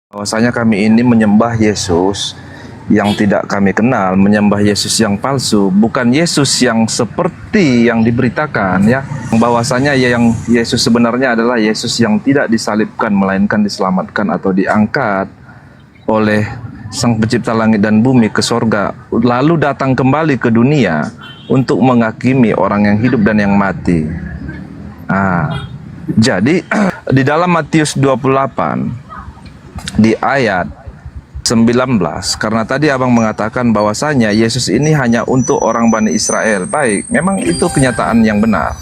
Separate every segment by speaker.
Speaker 1: Bahwasanya kami ini menyembah Yesus yang tidak kami kenal, menyembah Yesus yang palsu, bukan Yesus yang seperti yang diberitakan ya. Bahwasanya yang Yesus sebenarnya adalah Yesus yang tidak disalibkan melainkan diselamatkan atau diangkat oleh Sang Pencipta langit dan bumi ke sorga, lalu datang kembali ke dunia untuk menghakimi orang yang hidup dan yang mati. Jadi di dalam Matius 28 di ayat 19, karena tadi abang mengatakan bahwasanya Yesus ini hanya untuk orang Bani Israel. Baik, memang itu kenyataan yang benar.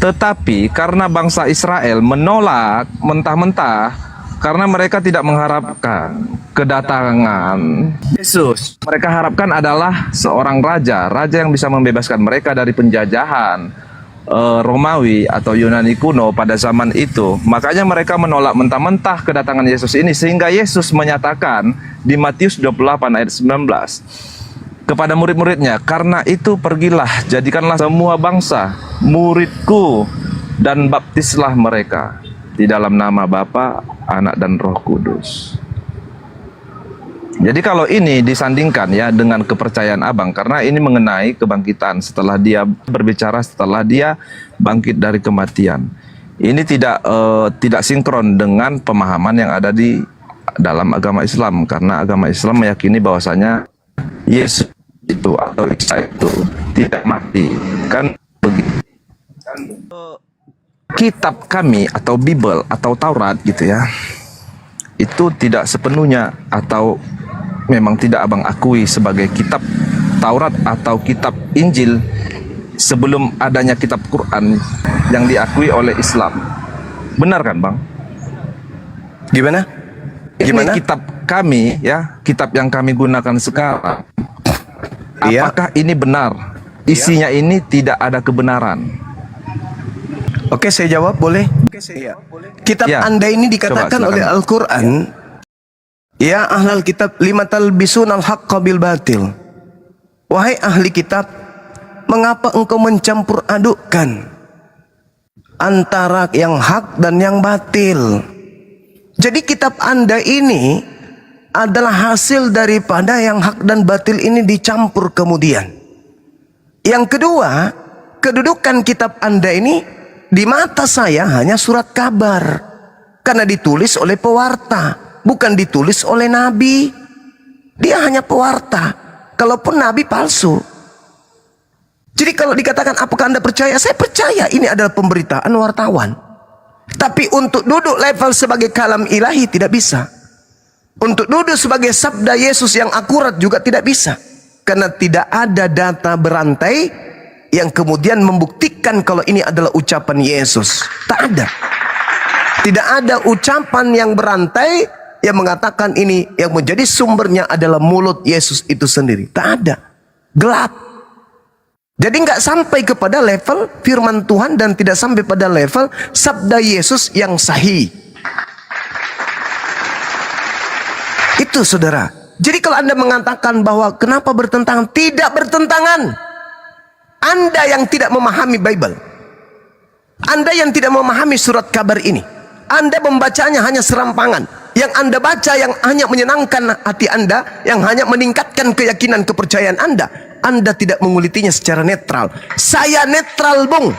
Speaker 1: Tetapi karena bangsa Israel menolak mentah-mentah, karena mereka tidak mengharapkan kedatangan Yesus. Mereka harapkan adalah seorang raja yang bisa membebaskan mereka dari penjajahan Romawi atau Yunani kuno pada zaman itu. Makanya mereka menolak mentah-mentah kedatangan Yesus ini, sehingga Yesus menyatakan di Matius 28 ayat 19 kepada murid-muridnya, "Karena itu pergilah, jadikanlah semua bangsa muridku dan baptislah mereka di dalam nama Bapa, Anak dan Roh Kudus." Jadi kalau ini disandingkan ya dengan kepercayaan abang, karena ini mengenai kebangkitan setelah dia berbicara setelah dia bangkit dari kematian. Ini tidak sinkron dengan pemahaman yang ada di dalam agama Islam, karena agama Islam meyakini bahwasanya Yesus itu atau Isa itu tidak mati. Kan begitu. Kitab kami atau Bible atau Taurat gitu ya, itu tidak sepenuhnya atau memang tidak abang akui sebagai kitab Taurat atau kitab Injil sebelum adanya kitab Quran yang diakui oleh Islam. Benar kan bang?
Speaker 2: Gimana?
Speaker 1: Ini kitab kami ya, kitab yang kami gunakan sekarang.
Speaker 2: Iya.
Speaker 1: Apakah ini benar? Isinya ini tidak ada kebenaran.
Speaker 2: Oke, saya jawab boleh? Iya. Kitab
Speaker 1: Ya.
Speaker 2: Anda ini dikatakan
Speaker 1: Coba,
Speaker 2: oleh
Speaker 1: silakan.
Speaker 2: Al-Quran, ya ahlal kitab lima talbisun al-haqqa bil batil. Wahai ahli kitab, mengapa engkau mencampur adukkan antara yang hak dan yang batil? Jadi kitab Anda ini adalah hasil daripada yang hak dan batil ini dicampur kemudian. Yang kedua, kedudukan kitab Anda ini di mata saya hanya surat kabar, karena ditulis oleh pewarta, bukan ditulis oleh nabi. Dia hanya pewarta, kalaupun nabi palsu. Jadi kalau dikatakan apakah Anda percaya? Saya percaya ini adalah pemberitaan wartawan. Tapi untuk duduk level sebagai kalam ilahi tidak bisa. Untuk duduk sebagai sabda Yesus yang akurat juga tidak bisa. Karena tidak ada data berantai yang kemudian membuktikan kalau ini adalah ucapan Yesus. Tak ada. Tidak ada ucapan yang berantai yang mengatakan ini yang menjadi sumbernya adalah mulut Yesus itu sendiri. Tak ada. Gelap. Jadi nggak sampai kepada level firman Tuhan dan tidak sampai pada level sabda Yesus yang sahih. Itu saudara. Jadi kalau Anda mengatakan bahwa kenapa bertentangan, tidak bertentangan. Anda yang tidak memahami Bible, Anda yang tidak memahami surat kabar ini, Anda membacanya hanya serampangan. Yang Anda baca yang hanya menyenangkan hati Anda, yang hanya meningkatkan keyakinan kepercayaan Anda tidak mengulitinya secara netral. Saya netral, bung.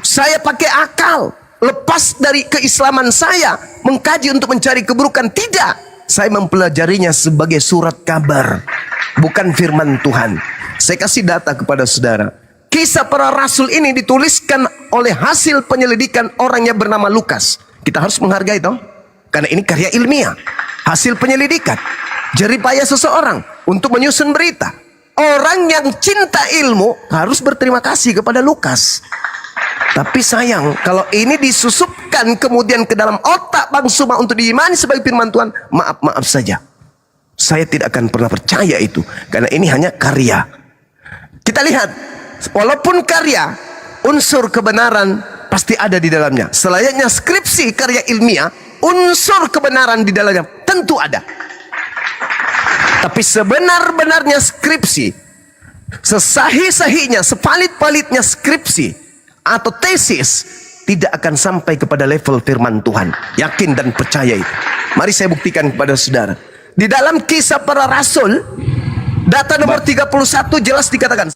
Speaker 2: Saya pakai akal. Lepas dari keislaman saya, mengkaji untuk mencari keburukan. Tidak. Saya mempelajarinya sebagai surat kabar, bukan firman Tuhan. Saya kasih data kepada saudara. Kisah para rasul ini dituliskan oleh hasil penyelidikan orang yang bernama Lukas. Kita harus menghargai toh, karena ini karya ilmiah, hasil penyelidikan, jeripaya seseorang untuk menyusun berita. Orang yang cinta ilmu harus berterima kasih kepada Lukas. Tapi sayang, kalau ini disusupkan kemudian ke dalam otak Bang Suma untuk diimani sebagai firman Tuhan, maaf saja. Saya tidak akan pernah percaya itu, karena ini hanya karya. Kita lihat, walaupun karya, unsur kebenaran pasti ada di dalamnya. Selayaknya skripsi karya ilmiah, unsur kebenaran di dalamnya tentu ada. Tapi sebenar-benarnya skripsi, sesahih-sahihnya, sepalit-palitnya skripsi atau tesis tidak akan sampai kepada level firman Tuhan. Yakin dan percaya itu. Mari saya buktikan kepada saudara. Di dalam Kisah Para Rasul, data nomor 31 jelas dikatakan,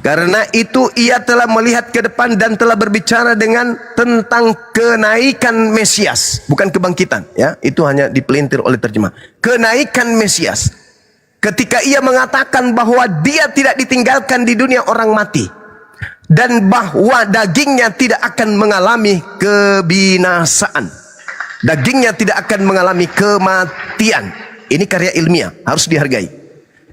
Speaker 2: karena itu ia telah melihat ke depan dan telah berbicara dengan tentang kenaikan Mesias, bukan kebangkitan, ya. Itu hanya dipelintir oleh terjemah. Kenaikan Mesias. Ketika ia mengatakan bahwa dia tidak ditinggalkan di dunia orang mati dan bahwa dagingnya tidak akan mengalami kebinasaan. Dagingnya tidak akan mengalami kematian. Ini karya ilmiah, harus dihargai.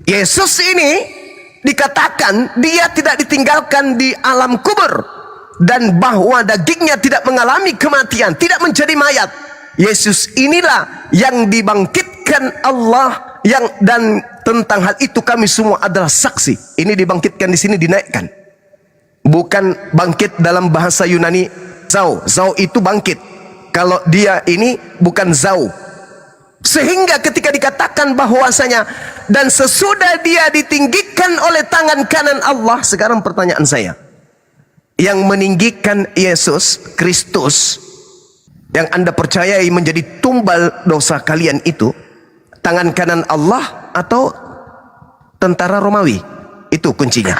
Speaker 2: Yesus ini dikatakan dia tidak ditinggalkan di alam kubur dan bahwa dagingnya tidak mengalami kematian, tidak menjadi mayat. Yesus inilah yang dibangkitkan Allah, dan tentang hal itu kami semua adalah saksi. Ini dibangkitkan di sini, dinaikkan. Bukan bangkit dalam bahasa Yunani zau. Zau itu bangkit. Kalau dia ini bukan zau. Sehingga ketika dikatakan bahwasanya dan sesudah dia ditinggikan oleh tangan kanan Allah, sekarang pertanyaan saya, yang meninggikan Yesus Kristus yang Anda percayai menjadi tumbal dosa kalian itu, tangan kanan Allah atau tentara Romawi? Itu kuncinya.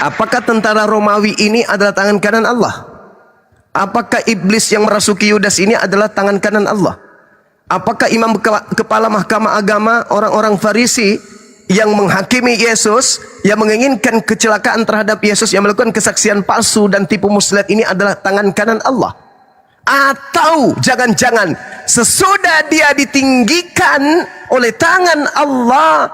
Speaker 2: Apakah tentara Romawi ini adalah tangan kanan Allah? Apakah iblis yang merasuki Yudas ini adalah tangan kanan Allah? Apakah imam kepala mahkamah agama, orang-orang Farisi yang menghakimi Yesus, yang menginginkan kecelakaan terhadap Yesus, yang melakukan kesaksian palsu dan tipu muslihat ini adalah tangan kanan Allah? Atau jangan-jangan sesudah dia ditinggikan oleh tangan Allah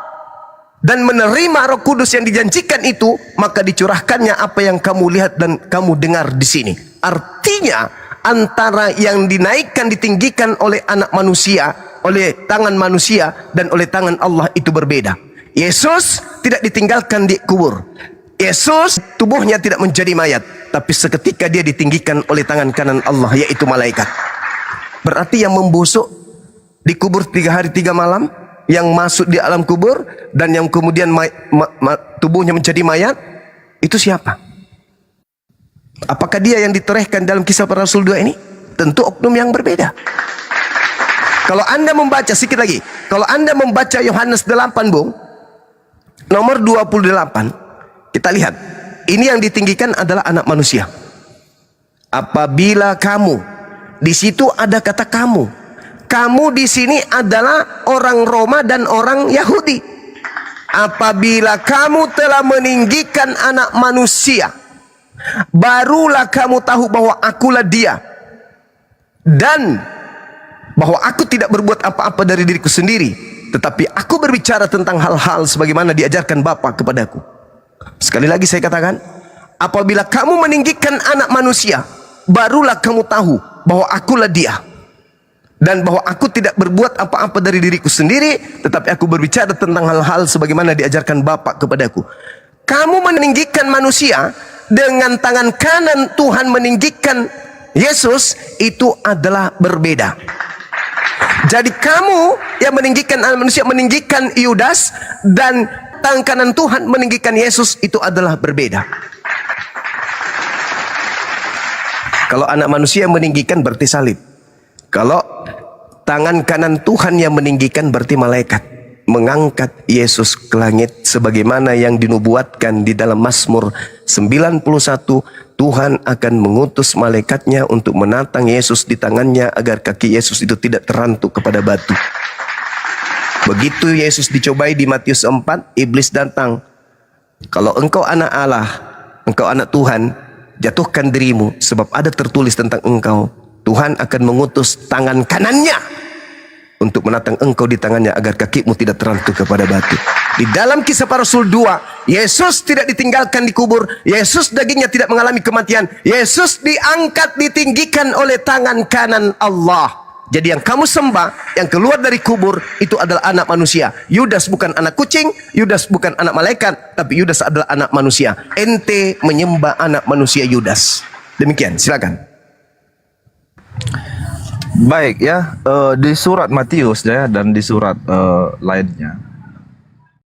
Speaker 2: dan menerima Roh Kudus yang dijanjikan itu, maka dicurahkannya apa yang kamu lihat dan kamu dengar di sini. Artinya antara yang dinaikkan, ditinggikan oleh anak manusia, oleh tangan manusia, dan oleh tangan Allah itu berbeda. Yesus tidak ditinggalkan di kubur. Yesus tubuhnya tidak menjadi mayat, tapi seketika dia ditinggikan oleh tangan kanan Allah, yaitu malaikat. Berarti yang membusuk di kubur 3 hari 3 malam, yang masuk di alam kubur, dan yang kemudian tubuhnya menjadi mayat, itu siapa? Apakah dia yang ditorehkan dalam Kisah Para Rasul 2 ini? Tentu oknum yang berbeda. Kalau Anda membaca, sedikit lagi, kalau Anda membaca Yohanes 8, Bung, nomor 28, kita lihat, ini yang ditinggikan adalah anak manusia. Apabila kamu, di situ ada kata kamu. Kamu di sini adalah orang Roma dan orang Yahudi. Apabila kamu telah meninggikan anak manusia, barulah kamu tahu bahwa akulah dia, dan bahwa aku tidak berbuat apa-apa dari diriku sendiri, tetapi aku berbicara tentang hal-hal sebagaimana diajarkan Bapa kepadaku. Sekali lagi saya katakan, apabila kamu meninggikan anak manusia, barulah kamu tahu bahwa akulah dia, dan bahwa aku tidak berbuat apa-apa dari diriku sendiri, tetapi aku berbicara tentang hal-hal sebagaimana diajarkan Bapa kepadaku. Kamu meninggikan manusia, dengan tangan kanan Tuhan meninggikan Yesus, itu adalah berbeda. Jadi kamu yang meninggikan manusia, meninggikan Yudas, dan tangan kanan Tuhan meninggikan Yesus, itu adalah berbeda. Kalau anak manusia yang meninggikan berarti salib. Kalau tangan kanan Tuhan yang meninggikan berarti malaikat mengangkat Yesus ke langit, sebagaimana yang dinubuatkan di dalam Mazmur 91, Tuhan akan mengutus malaikatnya untuk menatang Yesus di tangannya agar kaki Yesus itu tidak terantuk kepada batu. Begitu Yesus dicobai di Matius 4, iblis datang. Kalau engkau anak Allah, engkau anak Tuhan, jatuhkan dirimu, sebab ada tertulis tentang engkau, Tuhan akan mengutus tangan kanannya untuk menatang engkau di tangannya agar kakimu tidak terantuk kepada batu. Di dalam Kisah Para Rasul 2, Yesus tidak ditinggalkan di kubur, Yesus dagingnya tidak mengalami kematian, Yesus diangkat, ditinggikan oleh tangan kanan Allah. Jadi yang kamu sembah, yang keluar dari kubur, itu adalah anak manusia. Yudas bukan anak kucing, Yudas bukan anak malaikat, tapi Yudas adalah anak manusia. Ente menyembah anak manusia Yudas. Demikian, silakan.
Speaker 1: Baik ya, di surat Matius ya, dan di surat lainnya